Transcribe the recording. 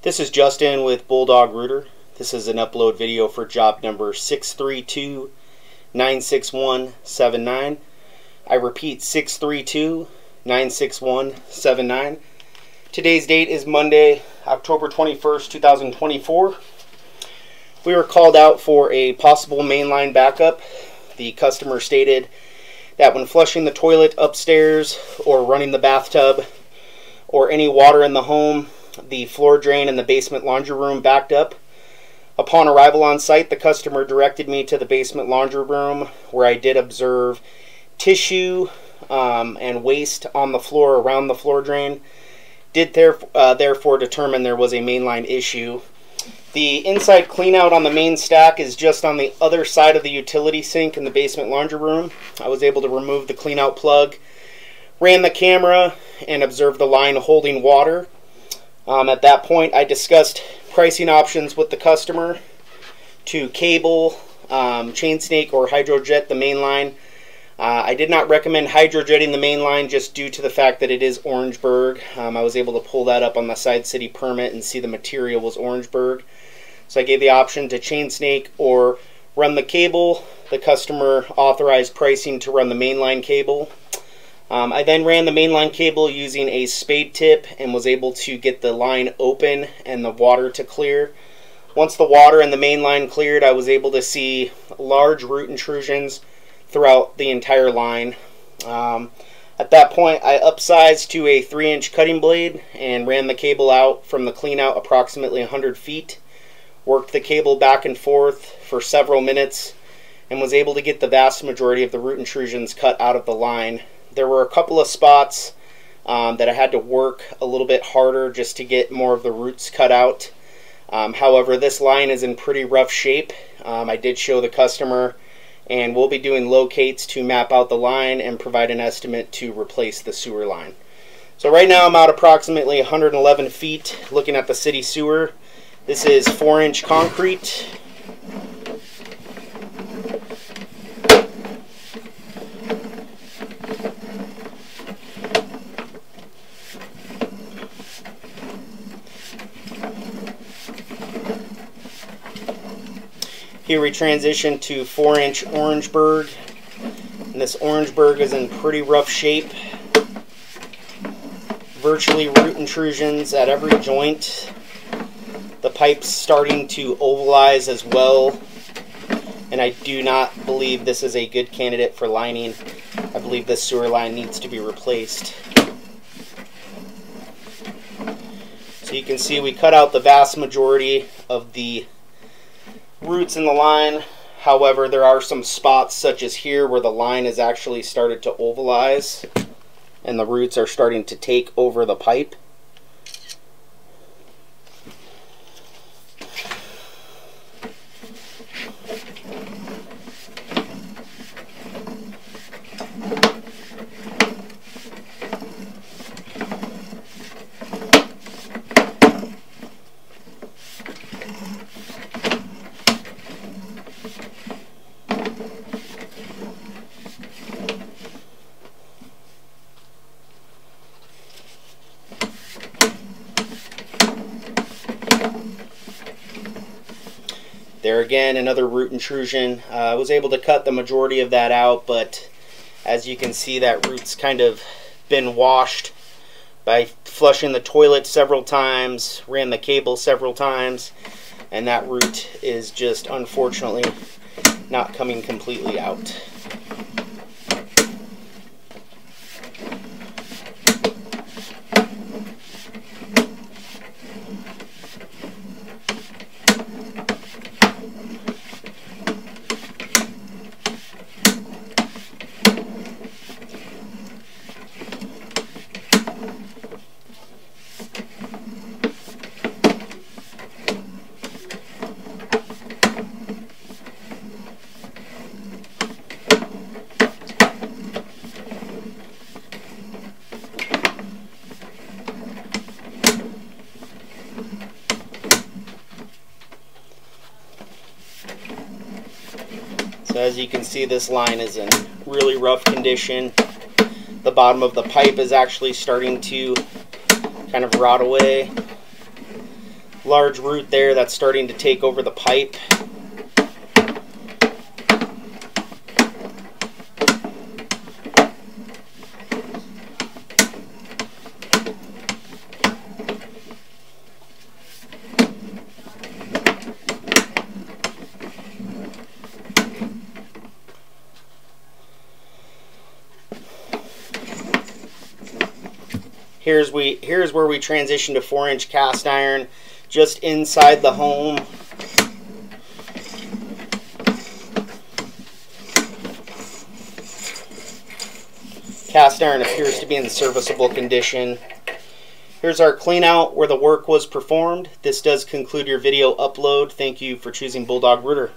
This is Justin with Bulldog Rooter. This is an upload video for job number 632-96179. I repeat, 632-96179. Today's date is Monday, October 21st, 2024. We were called out for a possible mainline backup. The customer stated that when flushing the toilet upstairs or running the bathtub or any water in the home, the floor drain in the basement laundry room backed up. Upon arrival on site, the customer directed me to the basement laundry room, where I did observe tissue and waste on the floor around the floor drain. Did therefore determine there was a mainline issue. The inside cleanout on the main stack is just on the other side of the utility sink in the basement laundry room. I was able to remove the cleanout plug, ran the camera, and observed the line holding water. At that point, I discussed pricing options with the customer to cable, chain snake, or hydrojet the main line. I did not recommend hydrojetting the main line just due to the fact that it is Orangeburg. I was able to pull that up on the Side City permit and see the material was Orangeburg. So I gave the option to chain snake or run the cable. The customer authorized pricing to run the mainline cable. I then ran the mainline cable using a spade tip and was able to get the line open and the water to clear. Once the water and the main line cleared, I was able to see large root intrusions throughout the entire line. At that point, I upsized to a 3-inch cutting blade and ran the cable out from the cleanout approximately 100 feet. Worked the cable back and forth for several minutes and was able to get the vast majority of the root intrusions cut out of the line. There were a couple of spots that I had to work a little bit harder just to get more of the roots cut out. However, this line is in pretty rough shape. I did show the customer, and we'll be doing locates to map out the line and provide an estimate to replace the sewer line. So right now I'm out approximately 111 feet looking at the city sewer. This is 4-inch concrete. Here we transition to 4-inch Orangeburg, and this Orangeburg is in pretty rough shape. Virtually root intrusions at every joint. The pipe's starting to ovalize as well, and I do not believe this is a good candidate for lining. I believe this sewer line needs to be replaced. So you can see we cut out the vast majority of the roots in the line. However, there are some spots such as here where the line has actually started to ovalize and the roots are starting to take over the pipe. There again, another root intrusion. I was able to cut the majority of that out, but as you can see, that root's kind of been washed by flushing the toilet several times, ran the cable several times, and that root is just unfortunately not coming completely out. So as you can see, this line is in really rough condition. The bottom of the pipe is actually starting to kind of rot away. large root there that's starting to take over the pipe. Here's where we transition to 4-inch cast iron, just inside the home. Cast iron appears to be in serviceable condition. Here's our clean out where the work was performed. This does conclude your video upload. Thank you for choosing Bulldog Rooter.